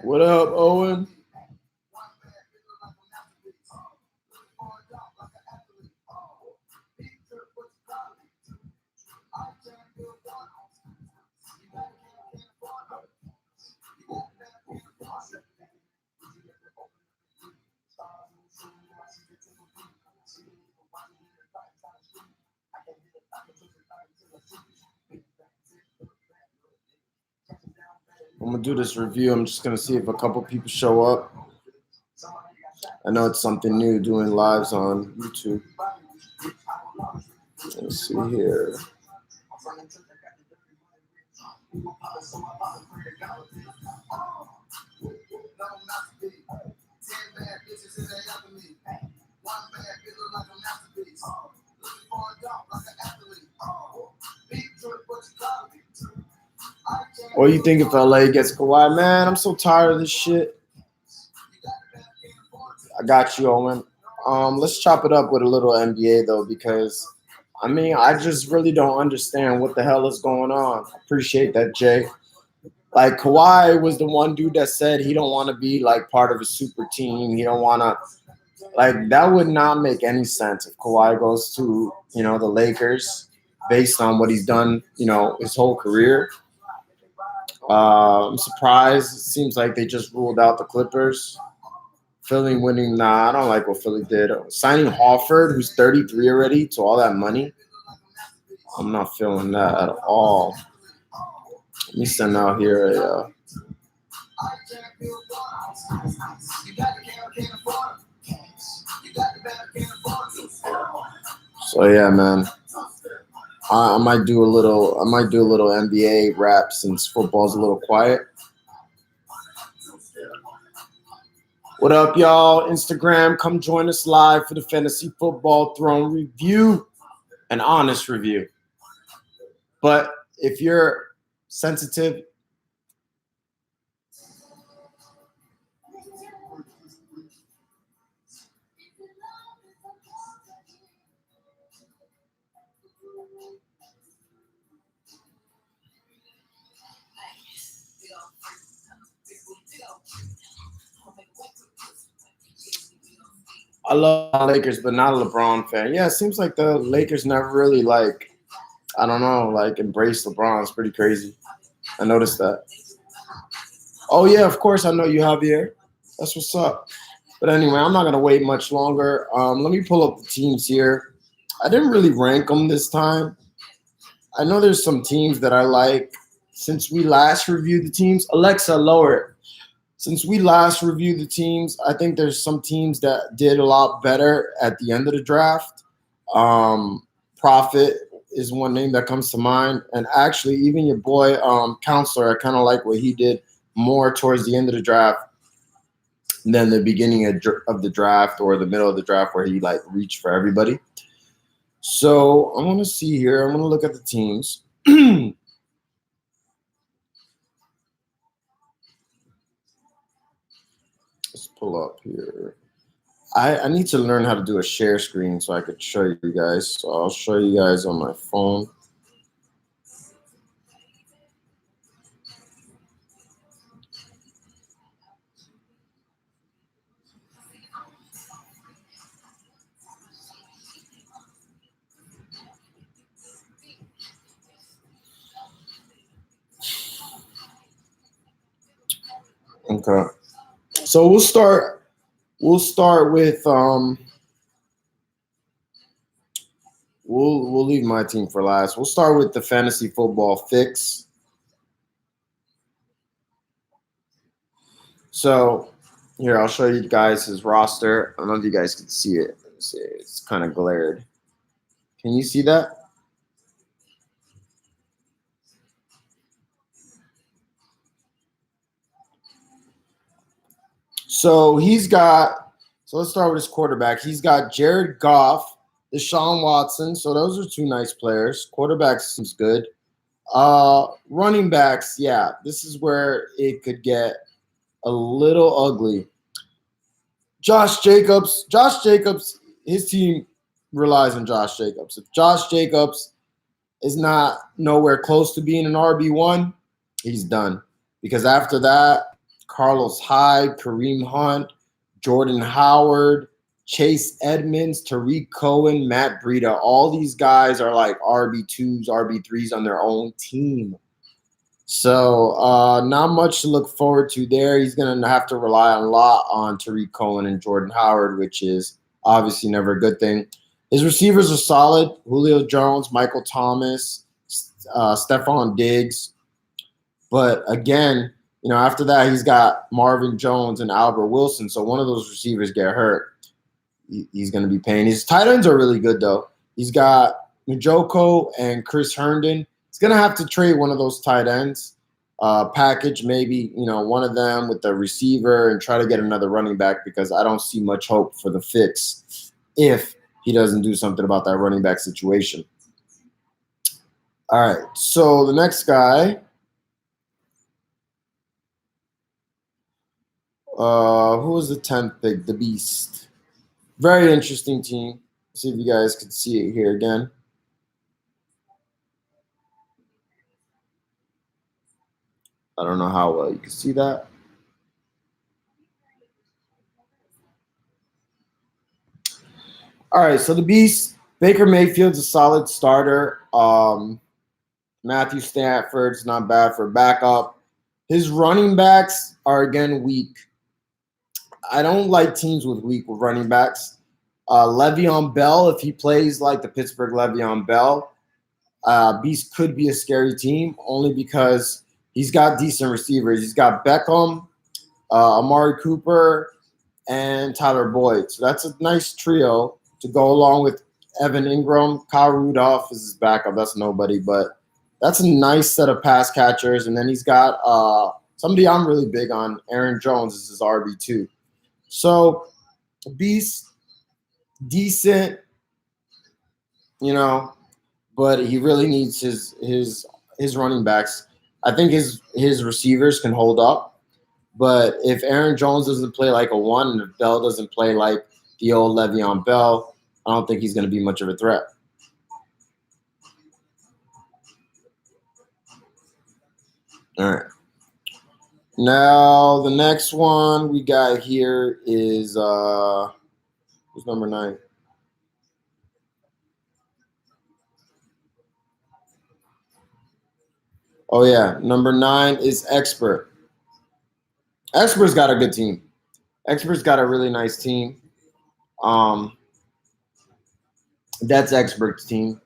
What up, Owen? I'm gonna do this review. I'm just gonna see if a couple people show up. I know it's something new doing lives on YouTube. Let's see here. What do you think if LA gets Kawhi? Man, I'm so tired of this shit. I got you, Owen. Let's chop it up with a little NBA though, because I mean, I just really don't understand what the hell is going on. I appreciate that, Jay. Like Kawhi was the one dude that said he don't want to be like part of a super team. He don't want to like that would not make any sense if Kawhi goes to, the Lakers based on what he's done, his whole career. I'm surprised. It seems like they just ruled out the Clippers. Philly winning, nah, I don't like what Philly did. Signing Horford, who's 33 already, to all that money, I'm not feeling that at all. Let me send out here a. So yeah, man. I might do a little NBA rap since football's a little quiet. What up, y'all? Instagram, come join us live for the Fantasy Football Throne review, an honest review. But if you're sensitive, I love Lakers, but not a LeBron fan. Yeah, it seems like the Lakers never really embraced LeBron. It's pretty crazy. I noticed that. Oh yeah, of course I know you, Javier. That's what's up. But anyway, I'm not gonna wait much longer. Let me pull up the teams here. I didn't really rank them this time. I know there's some teams that I like. Since we last reviewed the teams, Alexa, lower it. Since we last reviewed the teams, I think there's some teams that did a lot better at the end of the draft. Profit is one name that comes to mind. And actually, even your boy, Counselor, I kind of like what he did more towards the end of the draft than the beginning of the draft or the middle of the draft where he reached for everybody. So I want to see here. I'm going to look at the teams. Let's pull up here. I need to learn how to do a share screen so I could show you guys. So I'll show you guys on my phone. Okay. So we'll start with we'll leave my team for last. We'll start with the fantasy football fix. So here, I'll show you guys his roster. I don't know if you guys can see it. It's kind of glared. Can you see that? So let's start with his quarterback. He's got Jared Goff, Deshaun Watson. So those are two nice players. Quarterbacks seems good. Running backs, yeah, this is where it could get a little ugly. Josh Jacobs. Josh Jacobs, his team relies on Josh Jacobs. If Josh Jacobs is not nowhere close to being an RB1, he's done. Because after that, Carlos Hyde, Kareem Hunt, Jordan Howard, Chase Edmonds, Tariq Cohen, Matt Breida, all these guys are like RB2s, RB3s on their own team. So not much to look forward to there. He's going to have to rely a lot on Tariq Cohen and Jordan Howard, which is obviously never a good thing. His receivers are solid. Julio Jones, Michael Thomas, Stephon Diggs. But again, after that, he's got Marvin Jones and Albert Wilson. So one of those receivers get hurt, he's going to be paying. His tight ends are really good, though. He's got Njoku and Chris Herndon. He's going to have to trade one of those tight ends, package maybe, one of them with the receiver and try to get another running back because I don't see much hope for the fix if he doesn't do something about that running back situation. All right, so the next guy, who was the 10th pick? The Beast. Very interesting team. Let's see if you guys can see it here again. I don't know how well you can see that. All right, so the Beast, Baker Mayfield's a solid starter. Matthew Stafford's not bad for backup. His running backs are, again, weak. I don't like teams with weak running backs. Le'Veon Bell, if he plays like the Pittsburgh Le'Veon Bell, Beast could be a scary team only because he's got decent receivers. He's got Beckham, Amari Cooper, and Tyler Boyd. So that's a nice trio to go along with Evan Ingram. Kyle Rudolph is his backup. That's nobody, but that's a nice set of pass catchers. And then he's got somebody I'm really big on, Aaron Jones is his RB2. So Beast, decent, but he really needs his running backs. I think his receivers can hold up, but if Aaron Jones doesn't play like a 1 and if Bell doesn't play like the old Le'Veon Bell, I don't think he's going to be much of a threat. All right. Now the next one we got here is who's number 9? Oh yeah, number 9 is Expert. Expert's got a good team. Expert's got a really nice team. That's Expert's team.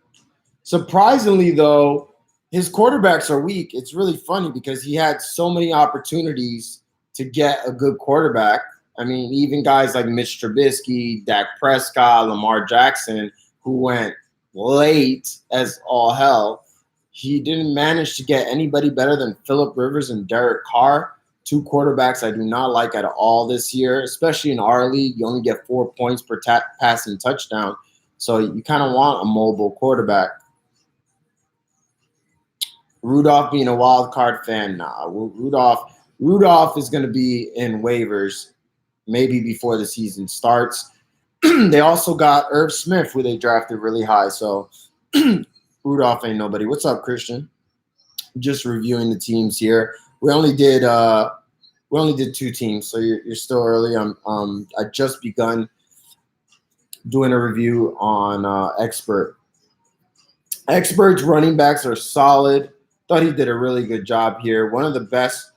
Surprisingly, though, his quarterbacks are weak. It's really funny because he had so many opportunities to get a good quarterback. I mean, even guys like Mitch Trubisky, Dak Prescott, Lamar Jackson, who went late as all hell, he didn't manage to get anybody better than Phillip Rivers and Derek Carr, two quarterbacks I do not like at all this year, especially in our league. You only get 4 points per passing touchdown, so you kind of want a mobile quarterback. Rudolph being a wild card fan, nah. Rudolph is going to be in waivers maybe before the season starts. They also got Irv Smith, who they drafted really high. So Rudolph ain't nobody. What's up, Christian? Just reviewing the teams here. We only did 2 teams, so you're still early. I just begun doing a review on Expert. Expert's running backs are solid. Thought he did a really good job here. One of the best,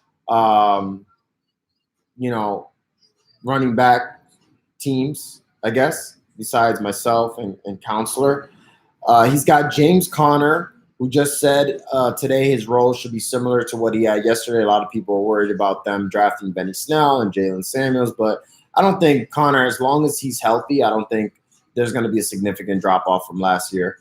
running back teams, I guess, besides myself and Counselor. He's got James Conner, who just said today his role should be similar to what he had yesterday. A lot of people are worried about them drafting Benny Snell and Jalen Samuels, but I don't think Conner, as long as he's healthy, I don't think there's going to be a significant drop-off from last year.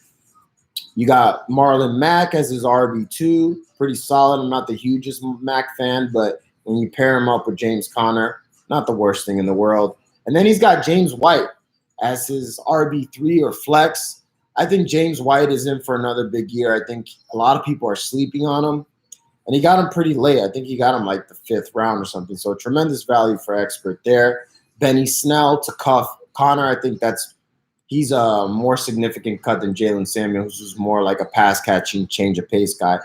You got Marlon Mack as his RB2, pretty solid. I'm not the hugest Mack fan, but when you pair him up with James Conner, not the worst thing in the world. And then he's got James White, as his RB3 or flex. I think James White is in for another big year. I think a lot of people are sleeping on him. And he got him pretty late. I think he got him like the 5th round or something. So tremendous value for expert there. Benny Snell to cuff Connor. I think he's a more significant cut than Jalen Samuels, who's more like a pass catching, change of pace guy.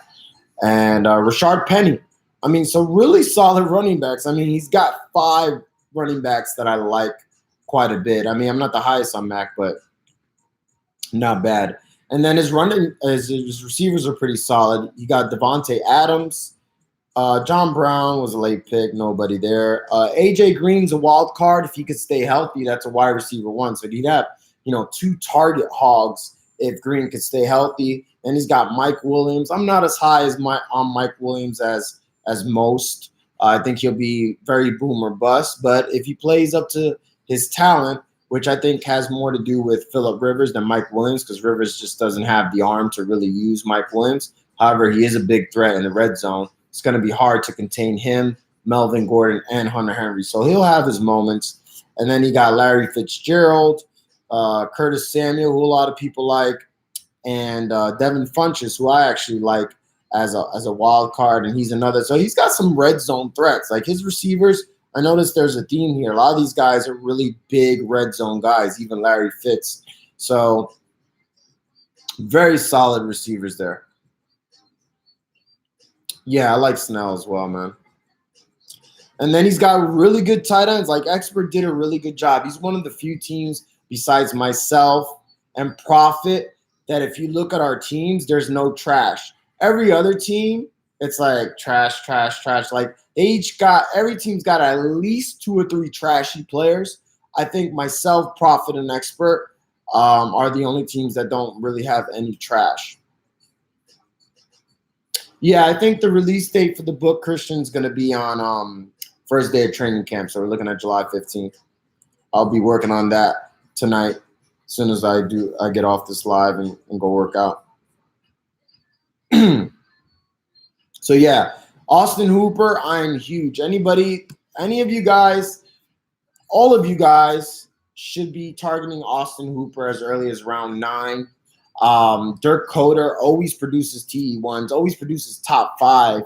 And Rashard Penny. I mean, so really solid running backs. I mean, he's got 5 running backs that I like quite a bit. I mean, I'm not the highest on Mac, but not bad. And then his receivers are pretty solid. You got Devontae Adams. John Brown was a late pick. Nobody there. AJ Green's a wild card. If he could stay healthy, that's a wide receiver 1. So he'd have, 2 target hogs if Green could stay healthy. And he's got Mike Williams. I'm not as high on Mike Williams as most. I think he'll be very boom or bust. But if he plays up to his talent, which I think has more to do with Phillip Rivers than Mike Williams, because Rivers just doesn't have the arm to really use Mike Williams. However, he is a big threat in the red zone. It's going to be hard to contain him, Melvin Gordon, and Hunter Henry. So he'll have his moments. And then you got Larry Fitzgerald, Curtis Samuel, who a lot of people like, and Devin Funchess, who I actually like as a wild card, and he's another. So he's got some red zone threats. Like his receivers, I noticed there's a theme here. A lot of these guys are really big red zone guys, even Larry Fitz. So very solid receivers there. Yeah, I like Snell as well, man. And then he's got really good tight ends. Like Expert did a really good job. He's one of the few teams besides myself and Profit that if you look at our teams, there's no trash. Every other team, it's like trash, trash, trash. Like every team's got at least 2 or 3 trashy players. I think myself, Profit, and Expert are the only teams that don't really have any trash. Yeah, I think the release date for the book, Christian, is going to be on first day of training camp. So we're looking at July 15th. I'll be working on that tonight as soon as I get off this live and go work out. So, yeah, Austin Hooper, I'm huge. Any of you guys, all of you guys should be targeting Austin Hooper as early as round 9. Dirk Coder always produces TE1s, always produces top 5,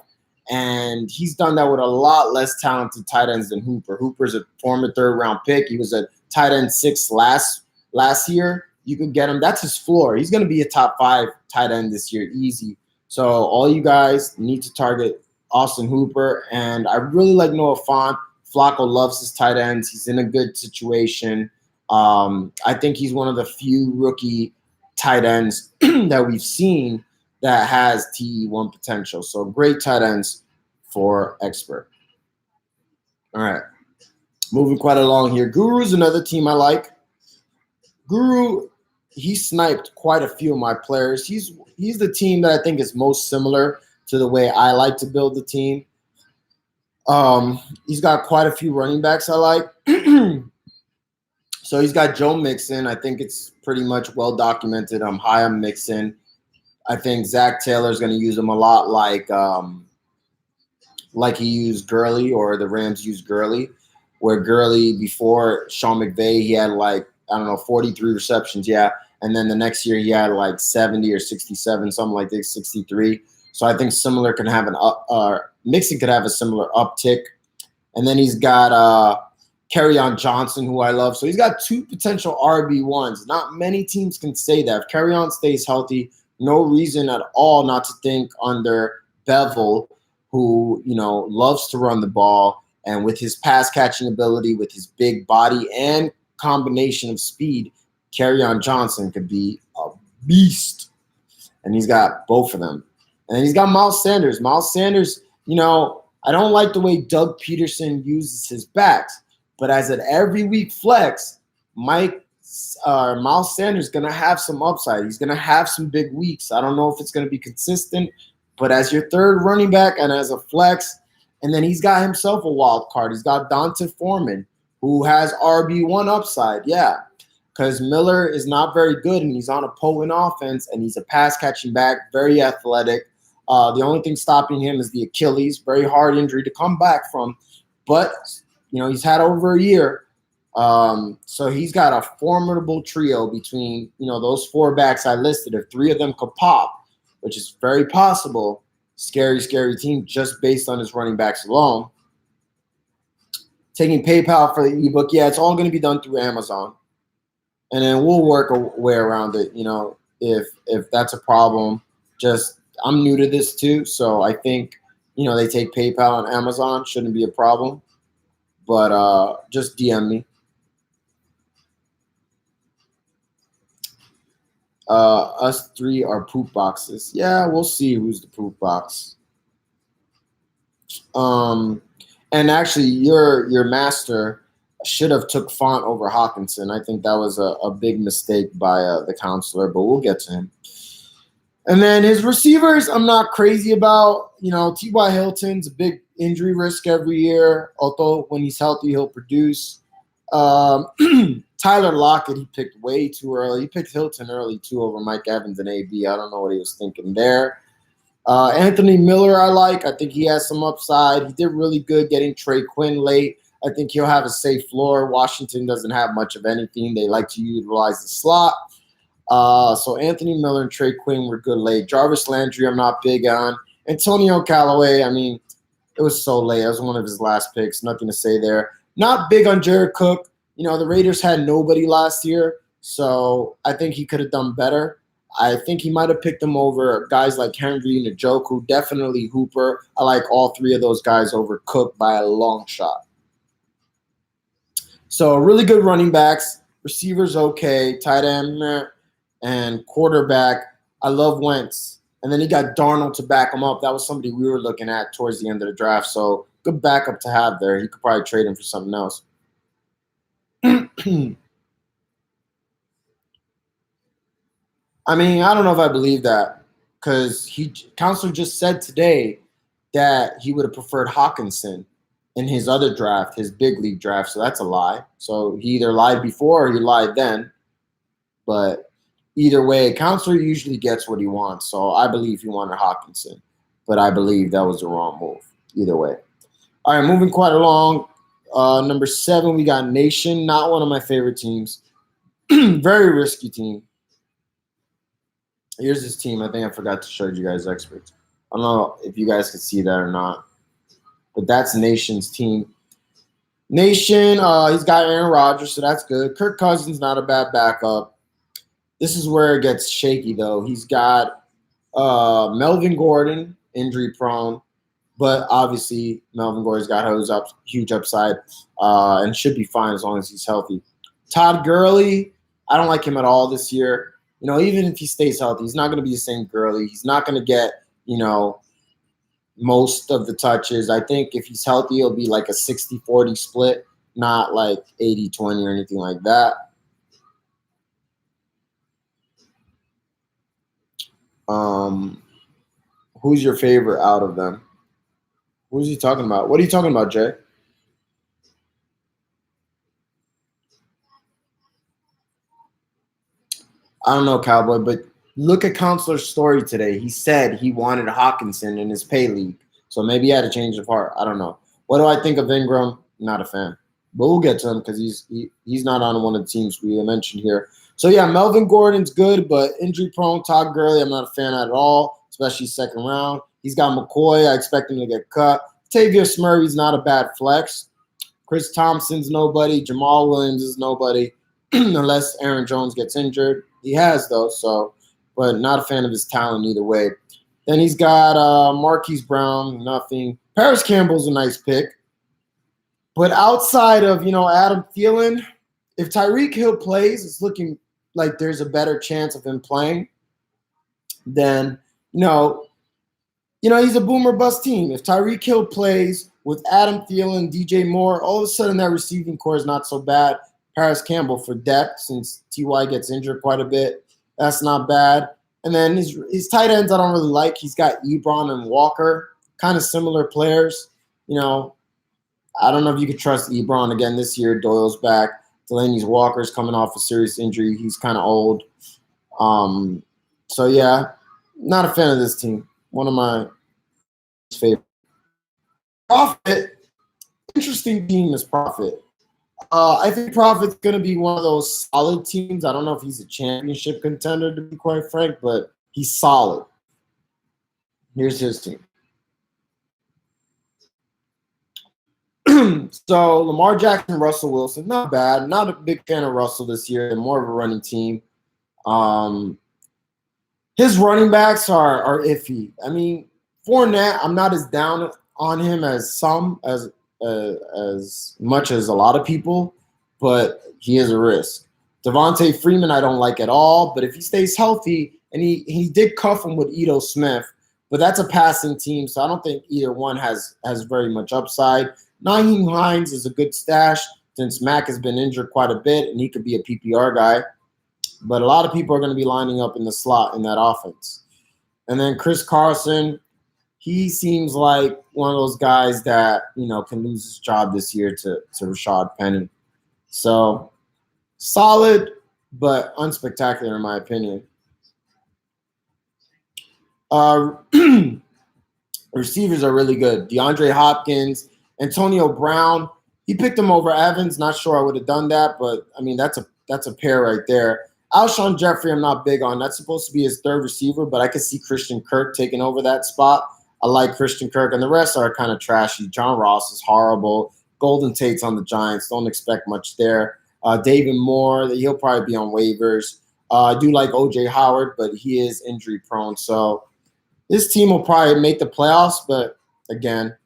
and he's done that with a lot less talented tight ends than Hooper. Hooper's a former 3rd-round pick. He was a tight end 6 last year. You could get him. That's his floor. He's going to be a top 5 tight end this year, easy. So all you guys need to target Austin Hooper, and I really like Noah Fant. Flacco loves his tight ends. He's in a good situation. I think he's one of the few rookie tight ends that we've seen that has TE1 potential. So great tight ends for Expert. All right. Moving quite along here. Guru's another team I like. Guru, he sniped quite a few of my players. He's the team that I think is most similar to the way I like to build the team. He's got quite a few running backs I like. So he's got Joe Mixon. I think it's pretty much well documented. I'm high on Mixon. I think Zach Taylor is going to use him a lot like he used Gurley, or the Rams used Gurley, where Gurley before Sean McVay, he had 43 receptions. Yeah. And then the next year he had 70 or 67, something like this, 63. So I think similar can have Mixon could have a similar uptick. And then he's got Kerryon Johnson, who I love. So he's got 2 potential RB1s. Not many teams can say that. If Kerryon stays healthy, no reason at all not to think under Bevel, who, loves to run the ball. And with his pass catching ability, with his big body and combination of speed, Kerryon Johnson could be a beast. And he's got both of them. And then he's got Miles Sanders. Miles Sanders, I don't like the way Doug Peterson uses his backs. But as an every week flex, Miles Sanders is going to have some upside. He's going to have some big weeks. I don't know if it's going to be consistent, but as your 3rd running back and as a flex, and then he's got himself a wild card. He's got Donta Foreman, who has RB1 upside. Yeah, because Miller is not very good, and he's on a potent offense, and he's a pass-catching back, very athletic. The only thing stopping him is the Achilles, very hard injury to come back from. But, he's had over a year. So he's got a formidable trio between, those four backs I listed. If three of them could pop, which is very possible, scary, scary team just based on his running backs alone. Taking PayPal for the ebook, yeah, it's all going to be done through Amazon. And then we'll work a way around it, if that's a problem. Just, I'm new to this too, so I think, they take PayPal on Amazon, shouldn't be a problem. But just DM me. Us three are poop boxes. Yeah, we'll see who's the poop box. And actually, your master should have took Font over Hawkinson. I think that was a big mistake by the counselor, but we'll get to him. And then his receivers, I'm not crazy about. T.Y. Hilton's a big injury risk every year, although when he's healthy, he'll produce. Tyler Lockett, he picked way too early. He picked Hilton early, too, over Mike Evans and AB. I don't know what he was thinking there. Anthony Miller, I like. I think he has some upside. He did really good getting Trey Quinn late. I think he'll have a safe floor. Washington doesn't have much of anything. They like to utilize the slot. So Anthony Miller and Trey Quinn were good late. Jarvis Landry, I'm not big on. Antonio Callaway, it was so late. It was one of his last picks. Nothing to say there. Not big on Jared Cook. The Raiders had nobody last year, so I think he could have done better. I think he might have picked them over guys like Henry, Njoku, definitely Hooper. I like all three of those guys over Cook by a long shot. So really good running backs, receivers okay, tight end, and quarterback. I love Wentz. And then he got Darnold to back him up. That was somebody we were looking at towards the end of the draft. So good backup to have there. He could probably trade him for something else. I don't know if I believe that, because counselor just said today that he would have preferred Hawkinson in his other draft, his big league draft. So that's a lie. So he either lied before or he lied then. But either way, counselor usually gets what he wants. So I believe he wanted Hawkinson, but I believe that was the wrong move. Either way. All right, moving quite along. Number 7, we got Nation. Not one of my favorite teams. Very risky team. Here's his team. I think I forgot to show you guys experts. I don't know if you guys can see that or not, but that's Nation's team. Nation, he's got Aaron Rodgers, so that's good. Kirk Cousins, not a bad backup. This is where it gets shaky, though. He's got Melvin Gordon, injury prone, but obviously Melvin Gordon's got huge upside and should be fine as long as he's healthy. Todd Gurley, I don't like him at all this year. Even if he stays healthy, he's not going to be the same Gurley. He's not going to get, most of the touches. I think if he's healthy, it'll be like a 60-40 split, not like 80-20 or anything like that. Who's your favorite out of them? Who's he talking about? What are you talking about, Jay? I don't know, Cowboy, but look at Counselor's story today. He said he wanted Hawkinson in his pay league, so maybe he had a change of heart. I don't know. What do I think of Ingram? Not a fan, but we'll get to him because he's not on one of the teams we mentioned here. So yeah, Melvin Gordon's good, but injury prone. Todd Gurley, I'm not a fan at all, especially second round. He's got McCoy. I expect him to get cut. Tavius Murray's not a bad flex. Chris Thompson's nobody. Jamal Williams is nobody, unless Aaron Jones gets injured. He has, though, but not a fan of his talent either way. Then he's got Marquise Brown, nothing. Paris Campbell's a nice pick. But outside of, Adam Thielen, if Tyreek Hill plays, it's looking like there's a better chance of him playing. Then, he's a boomer bust team. If Tyreek Hill plays with Adam Thielen, DJ Moore, all of a sudden that receiving core is not so bad. Paris Campbell for depth, since T.Y. gets injured quite a bit. That's not bad. And then his tight ends I don't really like. He's got Ebron and Walker, kind of similar players. I don't know if you could trust Ebron again this year. Doyle's back. Delaney's Walker's coming off a serious injury. He's kind of old. So, yeah, not a fan of this team. One of my favorites. Profit, interesting team is Profit. I think Prophet's going to be one of those solid teams. I don't know if he's a championship contender, to be quite frank, but he's solid. Here's his team. So Lamar Jackson, Russell Wilson, not bad. Not a big fan of Russell this year. They're more of a running team. His running backs are iffy. I mean, Fournette, I'm not as down on him as much as a lot of people, but he is a risk. Devontae Freeman, I don't like at all, but if he stays healthy, and he did cuff him with Ito Smith, but that's a passing team, so I don't think either one has very much upside. Nyheim Hines is a good stash since Mack has been injured quite a bit, and he could be a PPR guy. But a lot of people are going to be lining up in the slot in that offense. And then Chris Carson, he seems like one of those guys that, can lose his job this year to Rashad Penny. So solid, but unspectacular in my opinion. Receivers are really good. DeAndre Hopkins, Antonio Brown. He picked him over Evans. Not sure I would have done that, but I mean that's a pair right there. Alshon Jeffrey, I'm not big on. That's supposed to be his third receiver, but I could see Christian Kirk taking over that spot. I like Christian Kirk, and the rest are kind of trashy. John Ross is horrible. Golden Tate's on the Giants. Don't expect much there. David Moore, he'll probably be on waivers. I do like O.J. Howard, but he is injury prone. So this team will probably make the playoffs, but again,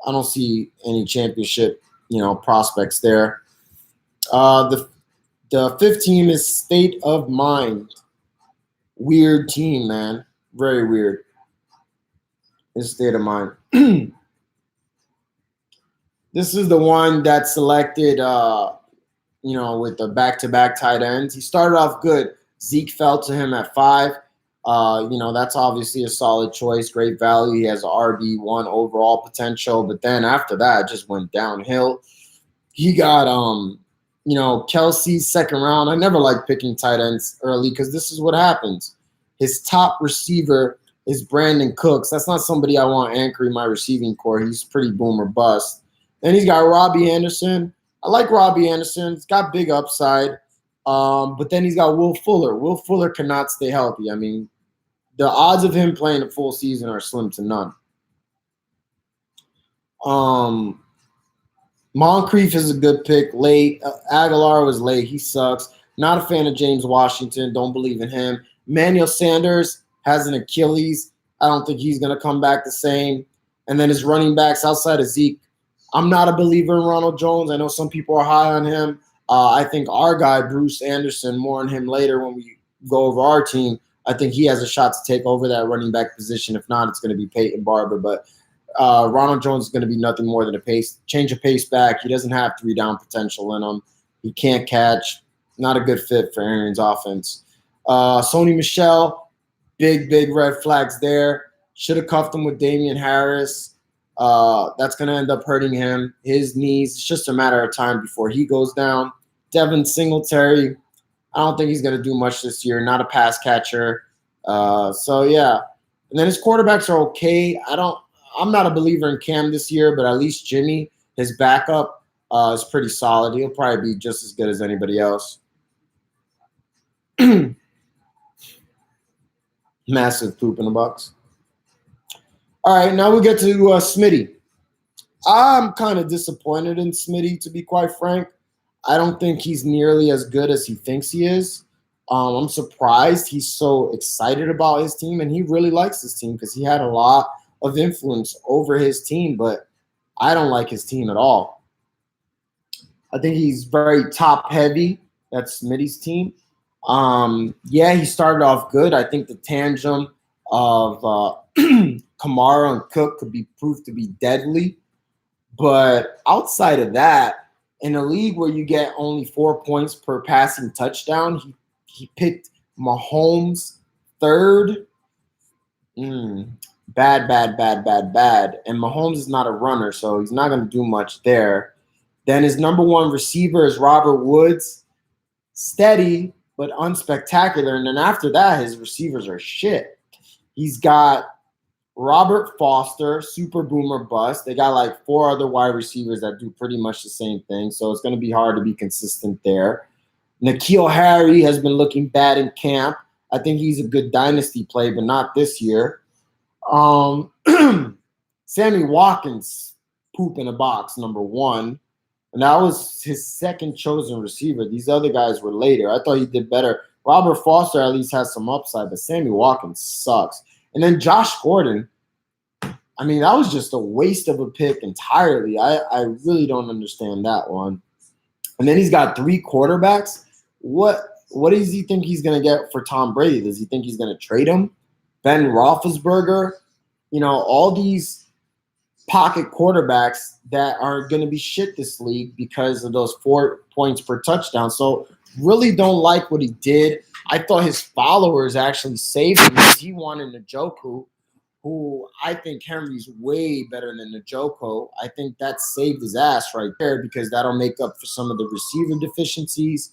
I don't see any championship, prospects there. The fifth team is State of Mind. Weird team, man. Very weird. It's State of Mind. This is the one that selected, with the back-to-back tight ends. He started off good. Zeke fell to him at 5. That's obviously a solid choice. Great value. He has an RB1 overall potential. But then after that, it just went downhill. He got Kelsey's second round. I never like picking tight ends early because this is what happens. His top receiver is Brandon Cooks. That's not somebody I want anchoring my receiving core. He's pretty boom or bust. Then he's got Robbie Anderson. I like Robbie Anderson. He's got big upside. But then he's got Will Fuller. Will Fuller cannot stay healthy. I mean, the odds of him playing a full season are slim to none. Moncrief is a good pick late. Aguilar was late. He sucks. Not a fan of James Washington. Don't believe in him. Emmanuel Sanders has an Achilles. I don't think he's going to come back the same. And then his running backs outside of Zeke. I'm not a believer in Ronald Jones. I know some people are high on him. I think our guy, Bruce Anderson, more on him later when we go over our team. I think he has a shot to take over that running back position. If not, it's going to be Peyton Barber. But Ronald Jones is going to be nothing more than a change of pace back. He doesn't have 3-down potential in him. He can't catch. Not a good fit for Arians' offense. Sony Michel, big red flags there. Should have cuffed him with Damian Harris. That's going to end up hurting him. His knees, it's just a matter of time before he goes down. Devin Singletary, I don't think he's going to do much this year. Not a pass catcher. So, yeah. And then his quarterbacks are okay. I'm not a believer in Cam this year, but at least Jimmy, his backup, is pretty solid. He'll probably be just as good as anybody else. Massive poop in the box. All right, now we get to Smitty. I'm kind of disappointed in Smitty, to be quite frank. I don't think he's nearly as good as he thinks he is. I'm surprised he's so excited about his team, and he really likes his team because he had a lot of influence over his team, but I don't like his team at all. I think he's very top-heavy. That's Smitty's team. He started off good. I think the tandem of Kamara and Cook could be proved to be deadly. But outside of that, in a league where you get only 4 points per passing touchdown, he picked Mahomes third. Bad. And Mahomes is not a runner, so he's not going to do much there. Then his number one receiver is Robert Woods. Steady, but unspectacular. And then after that, his receivers are shit. He's got Robert Foster, super boomer bust. They got like 4 other wide receivers that do pretty much the same thing, so it's going to be hard to be consistent there. N'Keal Harry has been looking bad in camp. I think he's a good dynasty play, but not this year. Sammy Watkins, poop in a box, number 1. And that was his second chosen receiver. These other guys were later. I thought he did better. Robert Foster at least has some upside, but Sammy Watkins sucks. And then Josh Gordon, I mean, that was just a waste of a pick entirely. I really don't understand that one. And then he's got 3 quarterbacks. What does he think he's going to get for Tom Brady? Does he think he's going to trade him? Ben Roethlisberger? You know, all these pocket quarterbacks that are going to be shit this league because of those 4 points per touchdown. So really don't like what he did. I thought his followers actually saved him because he wanted Njoku, who I think Henry's way better than Njoku. I think that saved his ass right there because that'll make up for some of the receiver deficiencies.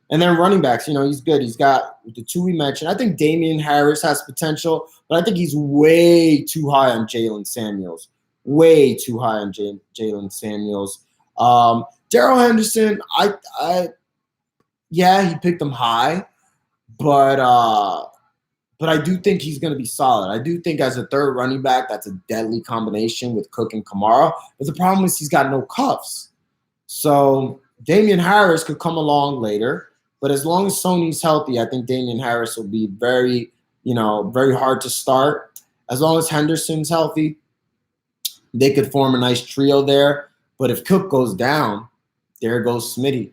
And then running backs, you know, he's good. He's got the 2 we mentioned. I think Damian Harris has potential, but I think he's way too high on Jalen Samuels. Way too high on Jalen Samuels. Darrell Henderson, yeah, he picked him high, but I do think he's going to be solid. I do think as a third running back, that's a deadly combination with Cook and Kamara. But the problem is he's got no cuffs. So Damian Harris could come along later. But as long as Sony's healthy, I think Damian Harris will be very hard to start. As long as Henderson's healthy, they could form a nice trio there. But if Cook goes down, there goes Smitty.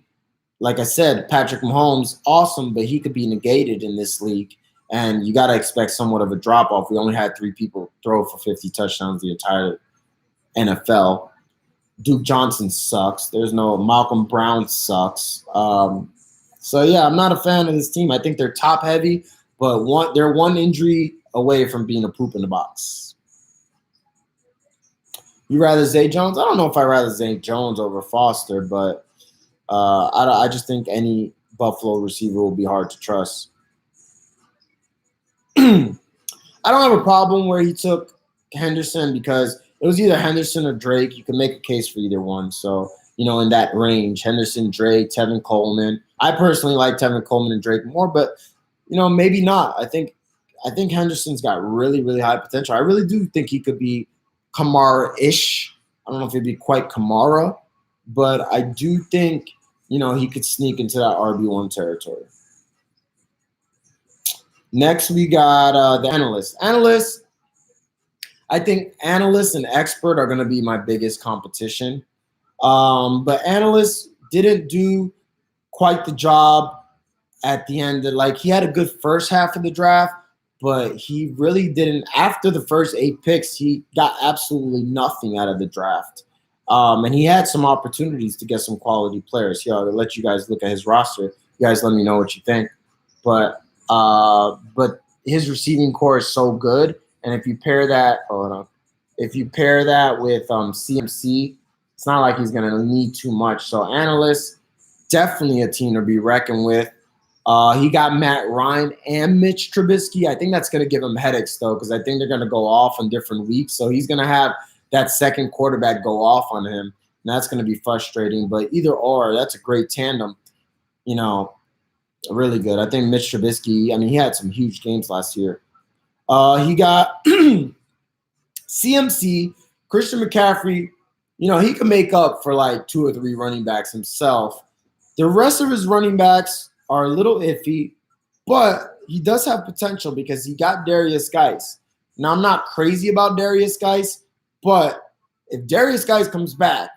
Like I said, Patrick Mahomes, awesome, but he could be negated in this league. And you got to expect somewhat of a drop-off. We only had 3 people throw for 50 touchdowns the entire NFL. Duke Johnson sucks. There's no Malcolm Brown sucks. So, yeah, I'm not a fan of this team. I think they're top-heavy, but they're 1 injury away from being a poop in the box. You rather Zay Jones? I don't know if I'd rather Zay Jones over Foster, but I just think any Buffalo receiver will be hard to trust. I don't have a problem where he took Henderson because it was either Henderson or Drake. You can make a case for either one. So, you know, in that range, Henderson, Drake, Tevin Coleman. I personally like Tevin Coleman and Drake more, but, you know, maybe not. I think Henderson's got really, really high potential. I really do think he could be Kamara-ish. I don't know if it'd be quite Kamara, but I do think, you know, he could sneak into that RB1 territory. Next, we got the analysts. I think analysts and expert are going to be my biggest competition. But analysts didn't do quite the job at the end. Like, he had a good first half of the draft, but he really didn't. After the first 8 picks, he got absolutely nothing out of the draft. And he had some opportunities to get some quality players. Here, I'll let you guys look at his roster. You guys let me know what you think. But his receiving core is so good, and if you pair that, with CMC, it's not like he's going to need too much. So analysts, definitely a team to be reckoned with. He got Matt Ryan and Mitch Trubisky. I think that's going to give him headaches, though, because I think they're going to go off on different weeks. So he's going to have that second quarterback go off on him, and that's going to be frustrating. But either or, that's a great tandem, you know. Really good. I think Mitch Trubisky, I mean, he had some huge games last year. He got CMC, Christian McCaffrey. You know, he can make up for like 2 or 3 running backs himself. The rest of his running backs are a little iffy, but he does have potential because he got Darius Geis. Now, I'm not crazy about Darius Geis, but if Darius Geis comes back,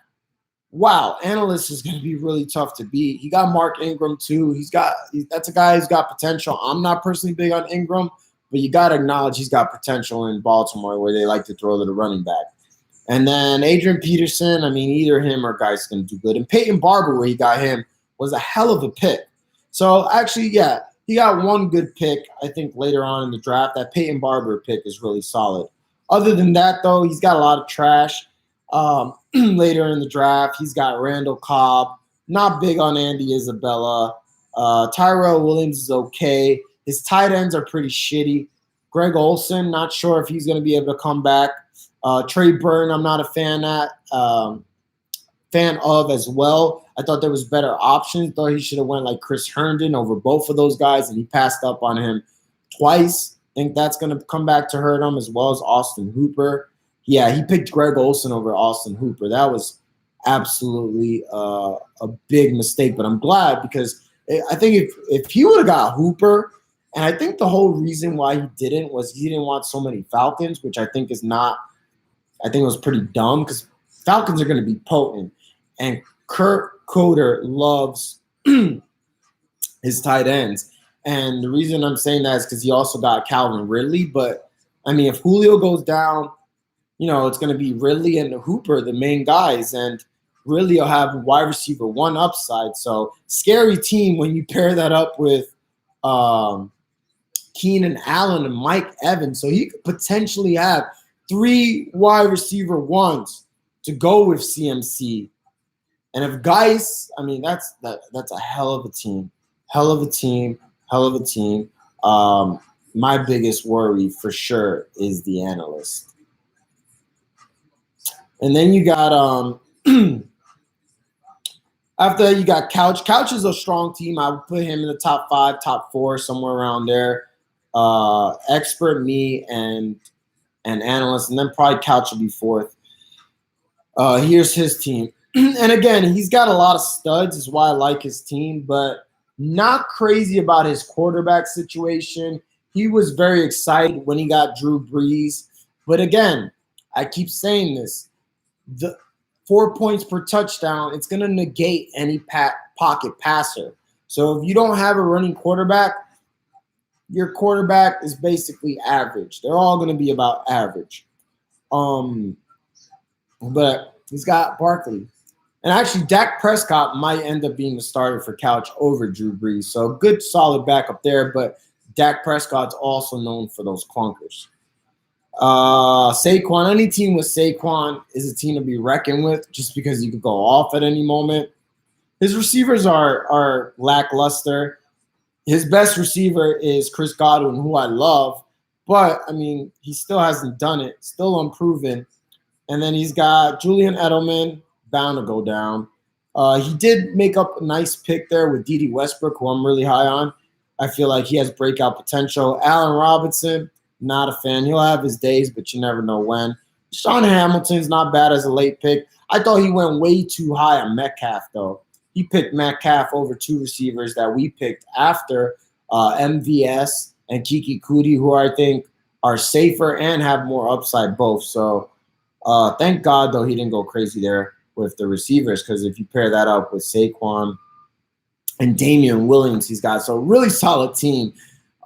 wow, analyst is going to be really tough to beat. He got Mark Ingram too. That's a guy who's got potential. I'm not personally big on Ingram, but you got to acknowledge he's got potential in Baltimore where they like to throw to the running back. And then Adrian Peterson, I mean, either him or Geis going to do good. And Peyton Barber, where he got him, was a hell of a pick. So actually, yeah, he got 1 good pick, I think, later on in the draft. That Peyton Barber pick is really solid. Other than that, though, he's got a lot of trash. Later in the draft, he's got Randall Cobb. Not big on Andy Isabella. Tyrell Williams is okay. His tight ends are pretty shitty. Greg Olson, not sure if he's going to be able to come back. Trey Burton, I'm not a fan of as well. I thought there was better options. Thought he should have went like Chris Herndon over both of those guys, and he passed up on him twice. I think that's going to come back to hurt him, as well as Austin Hooper. Yeah, he picked Greg Olson over Austin Hooper. That was absolutely a big mistake, but I'm glad, because I think if he would have got Hooper, and I think the whole reason why he didn't was he didn't want so many Falcons, which I think is not – I think it was pretty dumb, because Falcons are going to be potent. And Kurt Coder loves his tight ends. And the reason I'm saying that is because he also got Calvin Ridley. But, I mean, if Julio goes down, it's going to be Ridley and Hooper, the main guys. And Ridley will have wide receiver one upside. So, scary team when you pair that up with Keenan Allen and Mike Evans. So, he could potentially have 3 wide receiver ones to go with CMC. And if Geis, I mean, that's a hell of a team. Hell of a team. My biggest worry for sure is the analyst. And then you got after that you got Couch. Couch is a strong team. I would put him in the top 5, top 4, somewhere around there. Expert, me, and analyst, and then probably Couch will be 4th. Here's his team. And again, he's got a lot of studs, is why I like his team, but not crazy about his quarterback situation. He was very excited when he got Drew Brees. But again, I keep saying this, the 4 points per touchdown, it's going to negate any pocket passer. So if you don't have a running quarterback, your quarterback is basically average. They're all going to be about average. But he's got Barkley. And actually, Dak Prescott might end up being the starter for Couch over Drew Brees. So good, solid backup there. But Dak Prescott's also known for those clunkers. Saquon, any team with Saquon is a team to be reckoned with, just because you could go off at any moment. His receivers are lackluster. His best receiver is Chris Godwin, who I love. But, I mean, he still hasn't done it. Still unproven. And then he's got Julian Edelman, bound to go down. He did make up a nice pick there with Dede Westbrook, who I'm really high on. I feel like he has breakout potential. Allen Robinson, not a fan. He'll have his days, but you never know when. Sean Hamilton's not bad as a late pick. I thought he went way too high on Metcalf, though. He picked Metcalf over 2 receivers that we picked after MVS and Kiki Kuti, who I think are safer and have more upside both. So thank God, though, he didn't go crazy there with the receivers, because if you pair that up with Saquon and Damian Williams, he's got so really solid team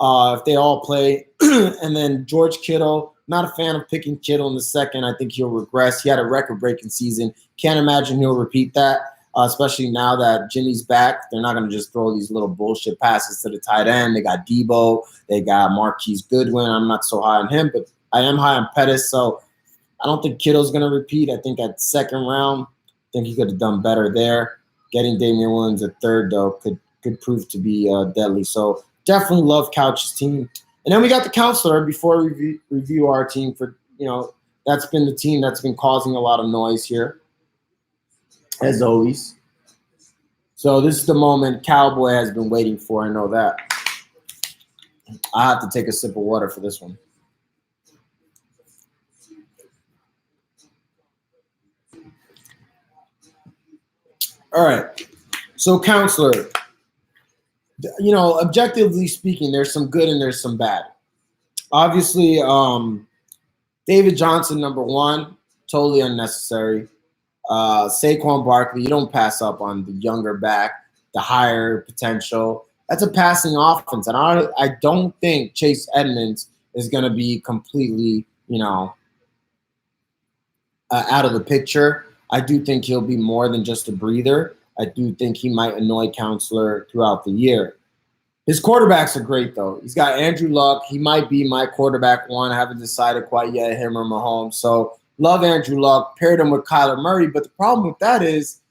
if they all play. And then George Kittle, not a fan of picking Kittle in the second. I think he'll regress. He had a record-breaking season. Can't imagine he'll repeat that, especially now that Jimmy's back. They're not going to just throw these little bullshit passes to the tight end. They got Debo. They got Marquise Goodwin. I'm not so high on him, but I am high on Pettis, so I don't think Kittle's going to repeat. I think at second round, I think he could have done better there. Getting Damian Williams at 3rd, though, could prove to be deadly. So definitely love Couch's team. And then we got the counselor before we review our team for, that's been the team that's been causing a lot of noise here, as always. So this is the moment Cowboy has been waiting for. I know that. I have to take a sip of water for this one. All right. So, counselor, objectively speaking, there's some good and there's some bad. Obviously, David Johnson, number 1, totally unnecessary. Saquon Barkley, you don't pass up on the younger back, the higher potential. That's a passing offense. And I don't think Chase Edmonds is going to be completely, out of the picture. I do think he'll be more than just a breather. I do think he might annoy Counselor throughout the year. His quarterbacks are great, though. He's got Andrew Luck. He might be my quarterback 1. I haven't decided quite yet, him or Mahomes. So love Andrew Luck. Paired him with Kyler Murray. But the problem with that is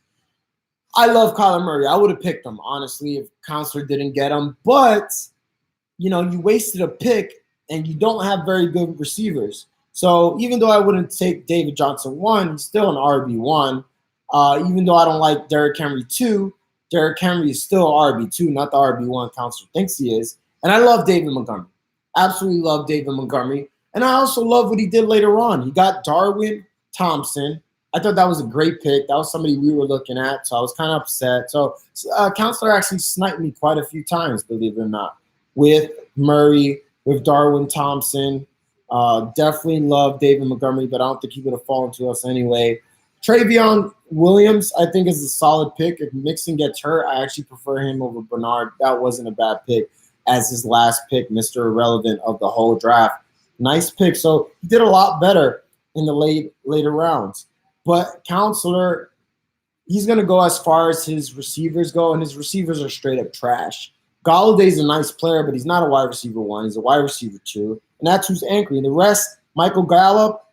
I love Kyler Murray. I would have picked him, honestly, if Counselor didn't get him. But, you wasted a pick and you don't have very good receivers. So even though I wouldn't take David Johnson 1, he's still an RB1. Even though I don't like Derrick Henry 2, Derrick Henry is still RB2, not the RB1 Counselor thinks he is. And I love David Montgomery. Absolutely love David Montgomery. And I also love what he did later on. He got Darwin Thompson. I thought that was a great pick. That was somebody we were looking at, so I was kind of upset. So Counselor actually sniped me quite a few times, believe it or not, with Murray, with Darwin Thompson. Definitely love David Montgomery, but I don't think he would have fallen to us anyway. Travion Williams, I think, is a solid pick. If Mixon gets hurt, I actually prefer him over Bernard. That wasn't a bad pick as his last pick, Mr. Irrelevant of the whole draft. Nice pick. So he did a lot better in the later rounds. But Counselor, he's going to go as far as his receivers go, and his receivers are straight up trash. Galladay's a nice player, but he's not a wide receiver 1. He's a wide receiver 2, and that's who's anchoring. The rest, Michael Gallup,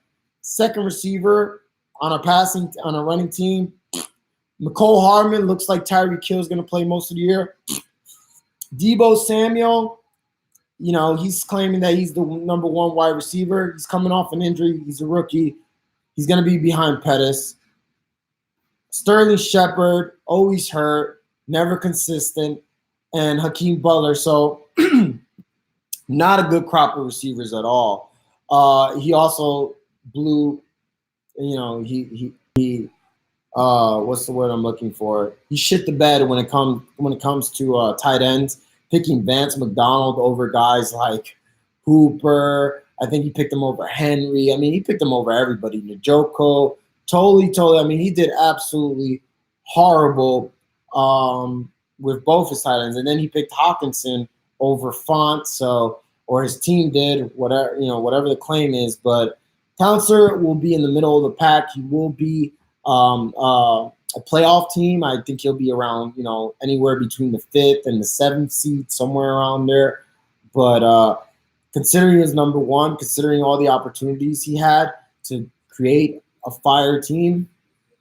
second receiver on a running team. McCole Hardman looks like Tyreek Hill is going to play most of the year. Deebo Samuel, he's claiming that he's the number 1 wide receiver. He's coming off an injury. He's a rookie. He's going to be behind Pettis. Sterling Shepard, always hurt, never consistent, and Hakeem Butler. So not a good crop of receivers at all. He also blew, what's the word I'm looking for? He shit the bed when it comes to tight ends, picking Vance McDonald over guys like Hooper. I think he picked him over Henry. I mean, he picked him over everybody. Njoku, totally. I mean, he did absolutely horrible with both his tight ends. And then he picked Hawkinson over Font, or his team did, whatever the claim is. But Counselor will be in the middle of the pack. He will be a playoff team. I think he'll be around, anywhere between the 5th and the 7th seed, somewhere around there. But considering his number 1, considering all the opportunities he had to create a fire team,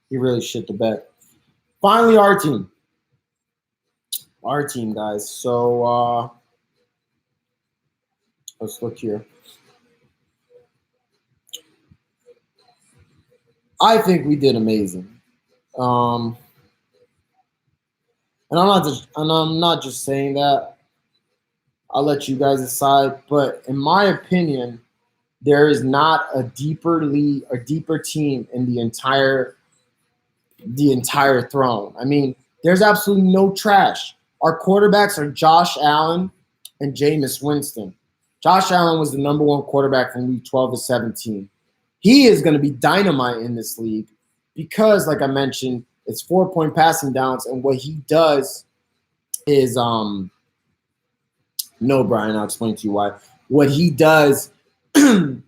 he really shit the bed. Finally, our team. Our team, guys. So let's look here. I think we did amazing. And I'm not just saying that. I'll let you guys decide, but in my opinion, there is not a deeper team in the entire throne. I mean, there's absolutely no trash. Our quarterbacks are Josh Allen and Jameis Winston. Josh Allen was the number 1 quarterback from week 12 to 17. He is going to be dynamite in this league because, like I mentioned, it's 4-point passing downs, and what he does is no, Brian, I'll explain to you why. What he does, on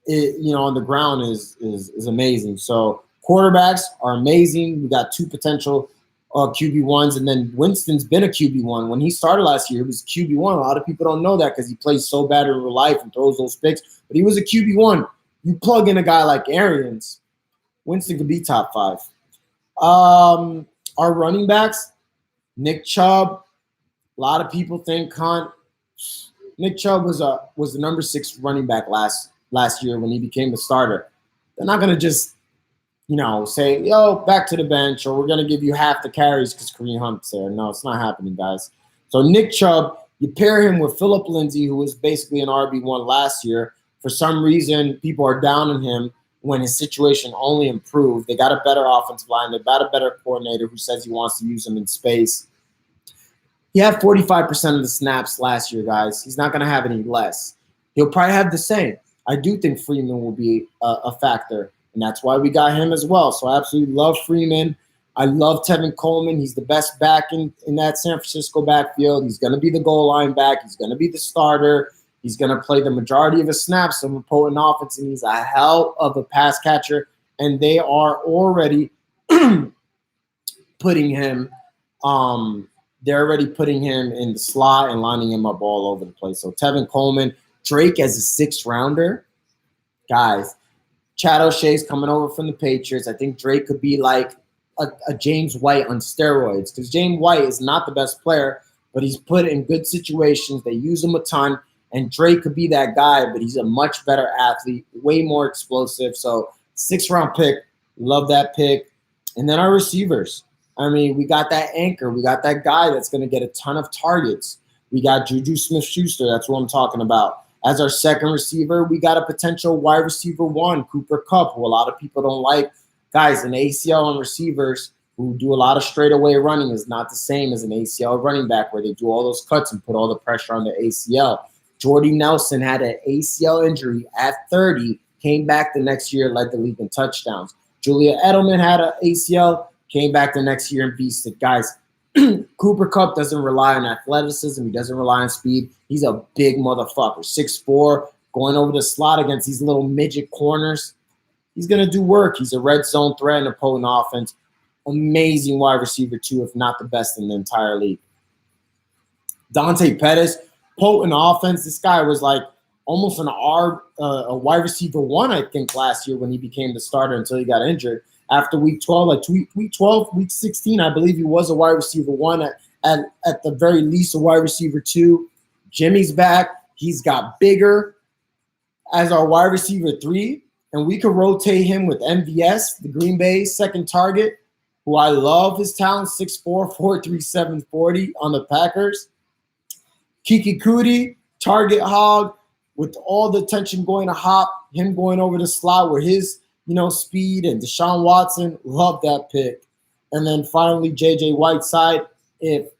the ground is amazing. So quarterbacks are amazing. We got 2 potential QB1s, and then Winston's been a QB1. When he started last year, he was QB1. A lot of people don't know that because he plays so bad in real life and throws those picks, but he was a QB1. You plug in a guy like Arians, Winston could be top 5. Our running backs, Nick Chubb. A lot of people think Hunt. Nick Chubb was the number 6 running back last year when he became the starter. They're not going to just, say, back to the bench, or we're going to give you half the carries because Kareem Hunt's there. No, it's not happening, guys. So Nick Chubb, you pair him with Phillip Lindsay, who was basically an RB1 last year. For some reason, people are down on him when his situation only improved. They got a better offensive line. They got a better coordinator who says he wants to use him in space. He had 45% of the snaps last year, guys. He's not going to have any less. He'll probably have the same. I do think Freeman will be a factor, and that's why we got him as well. So I absolutely love Freeman. I love Tevin Coleman. He's the best back in that San Francisco backfield. He's going to be the goal line back. He's going to be the starter. He's going to play the majority of his snaps of a potent offense, and he's a hell of a pass catcher. And they are already putting him they're already putting him in the slot and lining him up all over the place. So Tevin Coleman, Drake as a 6th rounder. Guys, Chad O'Shea's coming over from the Patriots. I think Drake could be like a James White on steroids because James White is not the best player, but he's put in good situations. They use him a ton. And Drake could be that guy, but he's a much better athlete, way more explosive. So 6th-round pick, love that pick. And then our receivers. I mean, we got that anchor. We got that guy that's going to get a ton of targets. We got Juju Smith-Schuster. That's what I'm talking about. As our second receiver, we got a potential wide receiver 1, Cooper Kupp, who a lot of people don't like. Guys, an ACL on receivers who do a lot of straightaway running is not the same as an ACL running back where they do all those cuts and put all the pressure on the ACL. Jordy Nelson had an ACL injury at 30, came back the next year, led the league in touchdowns. Julian Edelman had an ACL, came back the next year and beasted. Guys, Cooper Kupp doesn't rely on athleticism. He doesn't rely on speed. He's a big motherfucker, 6'4", going over the slot against these little midget corners. He's going to do work. He's a red zone threat in a potent offense. Amazing wide receiver, too, if not the best in the entire league. Dante Pettis, potent offense. This guy was like almost a wide receiver 1, I think, last year when he became the starter until he got injured. After week 12, like week 12, week 16, I believe he was a wide receiver 1, at the very least a wide receiver 2. Jimmy's back. He's got bigger as our wide receiver 3, and we could rotate him with MVS, the Green Bay second target, who I love his talent, 6'4", 4'3", 740 on the Packers. Kiki Kuti, target hog, with all the attention going to Hop, him going over the slot where his speed, and Deshaun Watson, love that pick. And then finally, J.J. Whiteside. If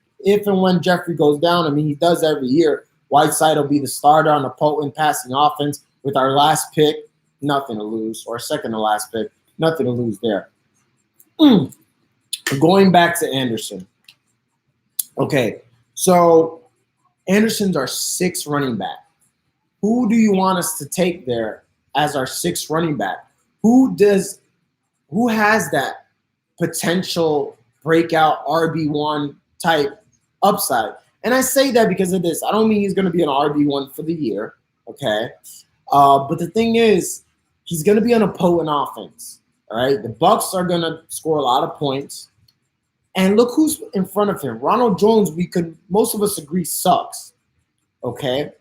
and when Jeffrey goes down, I mean, he does every year, Whiteside will be the starter on a potent passing offense. With our last pick, nothing to lose, or second to last pick, nothing to lose there. Going back to Anderson. Okay, so Anderson's our 6th running back. Who do you want us to take there as our 6th running back? Who has that potential breakout RB1 type upside? And I say that because of this. I don't mean he's going to be an RB1 for the year, okay? But the thing is, he's going to be on a potent offense, all right? The Bucs are going to score a lot of points. And look who's in front of him. Ronald Jones, most of us agree, sucks, okay?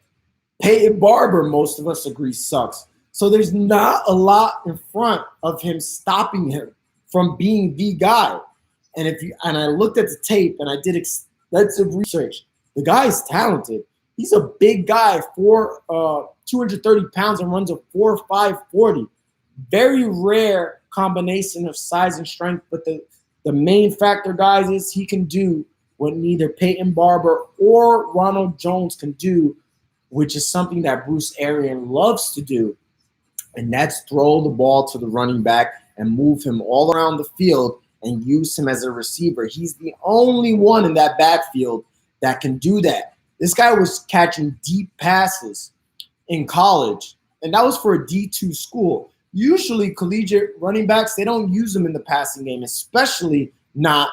Peyton Barber, most of us agree, sucks. So there's not a lot in front of him stopping him from being the guy. And I looked at the tape and I did extensive research. The guy is talented. He's a big guy, 230 pounds, and runs a 4.5 40. Very rare combination of size and strength. But the main factor, guys, is he can do what neither Peyton Barber or Ronald Jones can do, which is something that Bruce Arians loves to do. And that's throw the ball to the running back and move him all around the field and use him as a receiver. He's the only one in that backfield that can do that. This guy was catching deep passes in college, and that was for a D2 school. Usually collegiate running backs, they don't use them in the passing game, especially not,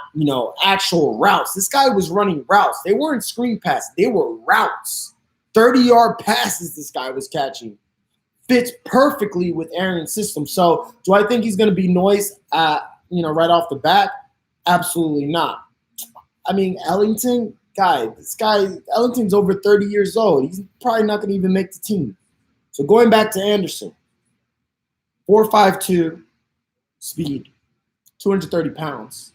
actual routes. This guy was running routes. They weren't screen passes. They were routes. 30-yard passes this guy was catching. Fits perfectly with Arians' system. So do I think he's going to be noise right off the bat? Absolutely not. I mean, Ellington's over 30 years old. He's probably not going to even make the team. So going back to Anderson, 4.52 speed, 230 pounds.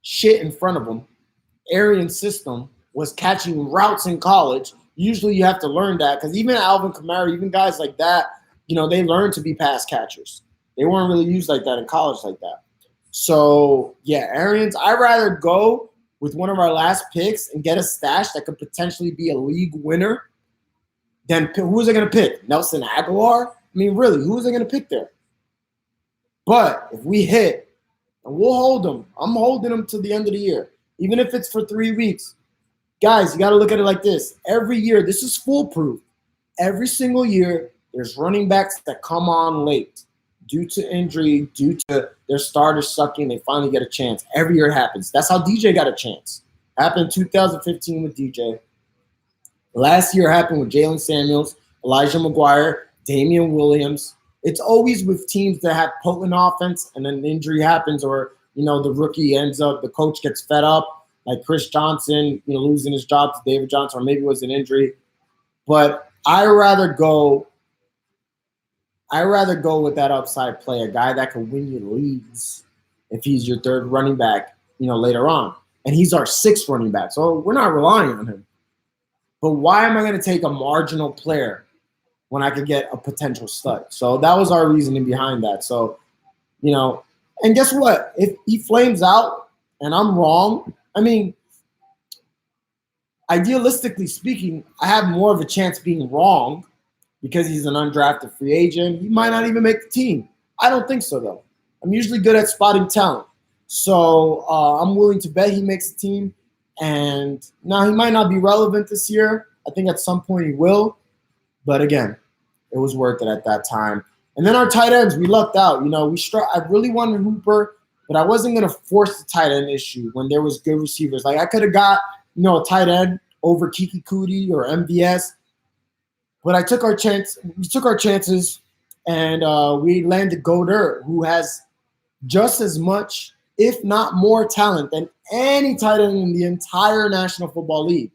Shit in front of him. Arians' system was catching routes in college. Usually you have to learn that because even Alvin Kamara, even guys like that, they learn to be pass catchers. They weren't really used like that in college like that. So, yeah, Arians, I'd rather go with one of our last picks and get a stash that could potentially be a league winner than who is they going to pick? Nelson Aguilar? I mean, really, who is they going to pick there? But if we hit, and we'll hold them. I'm holding them to the end of the year, even if it's for 3 weeks. Guys, you got to look at it like this. Every year, this is foolproof. Every single year, there's running backs that come on late due to injury, due to their starters sucking. They finally get a chance. Every year it happens. That's how DJ got a chance. Happened in 2015 with DJ. Last year happened with Jalen Samuels, Elijah McGuire, Damian Williams. It's always with teams that have potent offense and then an injury happens or, the rookie ends up, the coach gets fed up. Like Chris Johnson, losing his job to David Johnson, or maybe it was an injury. But I rather go with that upside play, a guy that can win you leagues if he's your third running back, later on. And he's our sixth running back. So we're not relying on him. But why am I going to take a marginal player when I could get a potential stud? So that was our reasoning behind that. So, and guess what? If he flames out and I'm wrong, I mean, idealistically speaking, I have more of a chance being wrong because he's an undrafted free agent. He might not even make the team. I don't think so, though. I'm usually good at spotting talent. So I'm willing to bet he makes the team. And now he might not be relevant this year. I think at some point he will. But again, it was worth it at that time. And then our tight ends, we lucked out. I really wanted Hooper, but I wasn't going to force the tight end issue when there was good receivers. Like I could have got, a tight end over Kiki Kuti or MVS. But I took our chance. We took our chances, and we landed Goddard, who has just as much, if not more, talent than any tight end in the entire National Football League.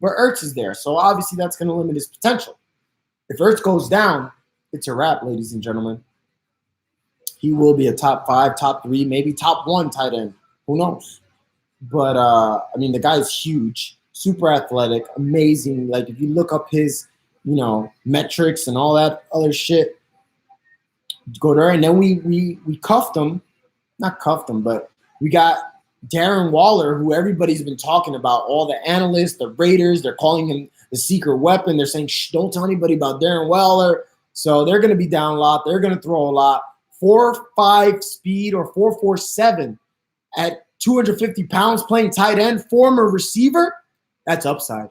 But Ertz is there, so obviously that's going to limit his potential. If Ertz goes down, it's a wrap, ladies and gentlemen. He will be a top 5, top 3, maybe top 1 tight end. Who knows? But, the guy's huge, super athletic, amazing. Like, if you look up his, metrics and all that other shit, go there. And then we cuffed him. Not cuffed him, but we got Darren Waller, who everybody's been talking about. All the analysts, the Raiders, they're calling him the secret weapon. They're saying, shh, don't tell anybody about Darren Waller. So they're going to be down a lot. They're going to throw a lot. 4.5 speed or 4.47 at 250 pounds playing tight end, former receiver, that's upside.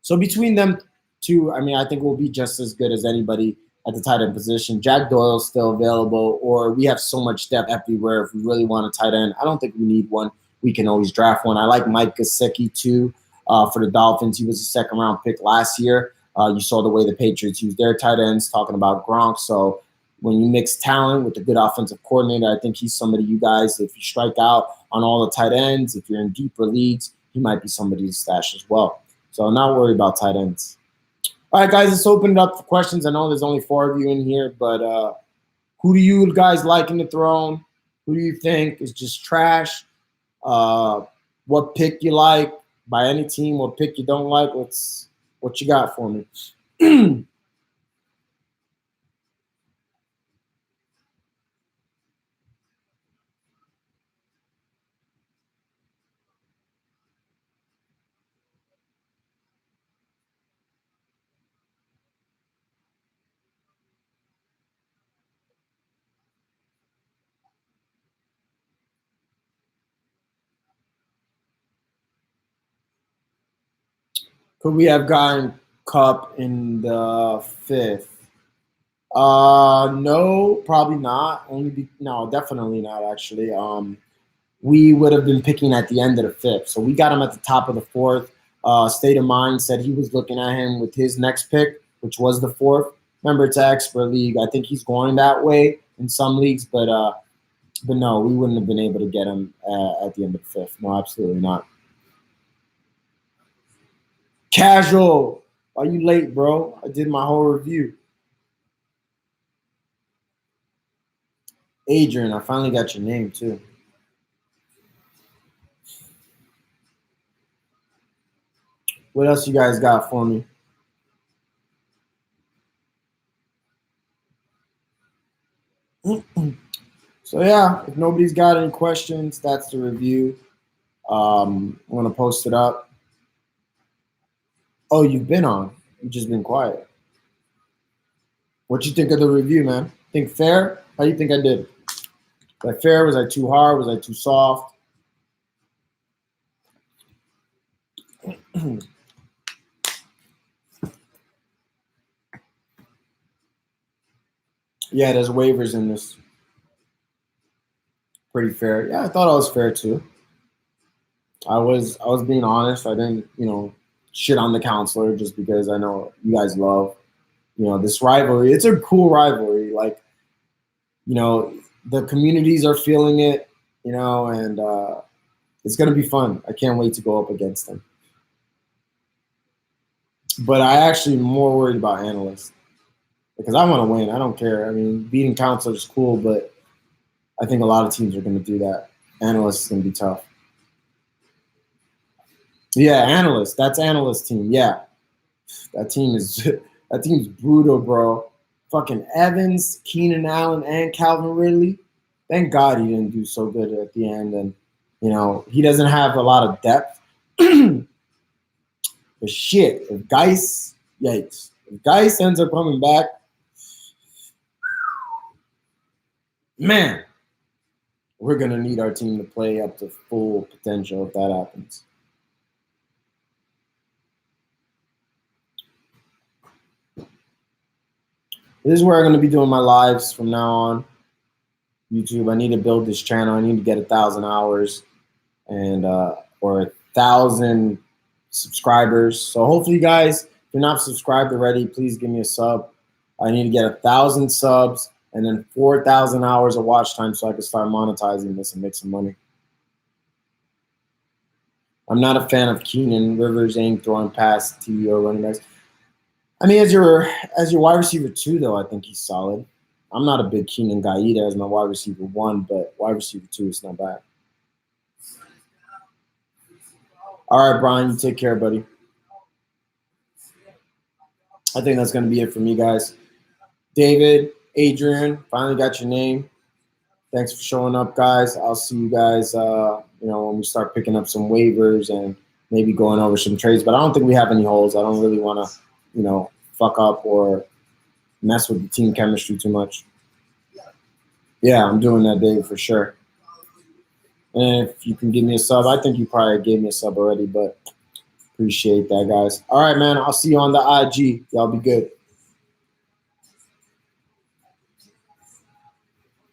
So between them two, I think we'll be just as good as anybody at the tight end position. Jack Doyle's still available, or we have so much depth everywhere. If we really want a tight end, I don't think we need one. We can always draft one. I like Mike Gesicki too for the Dolphins. He was a second-round pick last year. You saw the way the Patriots use their tight ends, talking about Gronk. So when you mix talent with a good offensive coordinator, I think he's somebody you guys, if you strike out on all the tight ends, if you're in deeper leagues, he might be somebody to stash as well. So not worry about tight ends. All right, guys, let's open it up for questions. I know there's only 4 of you in here, but who do you guys like in the throne? Who do you think is just trash? What pick you like by any team? What pick you don't like? What you got for me? Could we have gotten Cup in the 5th? No, probably not. No, definitely not. Actually, we would have been picking at the end of the 5th, so we got him at the top of the 4th. State of Mind said he was looking at him with his next pick, which was the 4th. Remember, it's an expert league. I think he's going that way in some leagues, but no, we wouldn't have been able to get him at the end of the 5th. No, absolutely not. Casual. Are you late, bro? I did my whole review. Adrian, I finally got your name too. What else you guys got for me? So yeah, if nobody's got any questions, that's the review. I'm gonna post it up. Oh, you've been on. You've just been quiet. What you think of the review, man? Think fair? How do you think I did? Was I fair? Was I too hard? Was I too soft? Yeah, there's waivers in this. Pretty fair. Yeah, I thought I was fair too. I was being honest. I didn't, shit on the counselor just because I know you guys love, this rivalry. It's a cool rivalry. Like, the communities are feeling it, and it's gonna be fun. I can't wait to go up against them. But I actually am more worried about analysts because I want to win. I don't care. I mean, beating Counselor is cool, but I think a lot of teams are going to do that. Analysts is going to be tough. Yeah, analyst. That's analyst team. Yeah, that team's brutal, bro. Fucking Evans, Keenan Allen, and Calvin Ridley. Thank God he didn't do so good at the end, and he doesn't have a lot of depth. But shit, if Geis, yikes, if Geis ends up coming back, man, we're gonna need our team to play up to full potential if that happens. This is where I'm going to be doing my lives from now on. YouTube. I need to build this channel. I need to get 1,000 hours and or 1,000 subscribers. So hopefully, guys, if you're not subscribed already, please give me a sub. I need to get 1,000 subs and then 4,000 hours of watch time so I can start monetizing this and make some money. I'm not a fan of Keenan. Rivers ain't throwing past TV or running backs. I mean, as your wide receiver 2, though, I think he's solid. I'm not a big Keenan guy either as my wide receiver 1, but wide receiver 2 is not bad. All right, Brian, you take care, buddy. I think that's going to be it for me, guys. David, Adrian, finally got your name. Thanks for showing up, guys. I'll see you guys, when we start picking up some waivers and maybe going over some trades. But I don't think we have any holes. I don't really want to, fuck up or mess with the team chemistry too much. Yeah, I'm doing that, Dave, for sure. And if you can give me a sub, I think you probably gave me a sub already, but appreciate that, guys. All right, man. I'll see you on the IG. Y'all be good.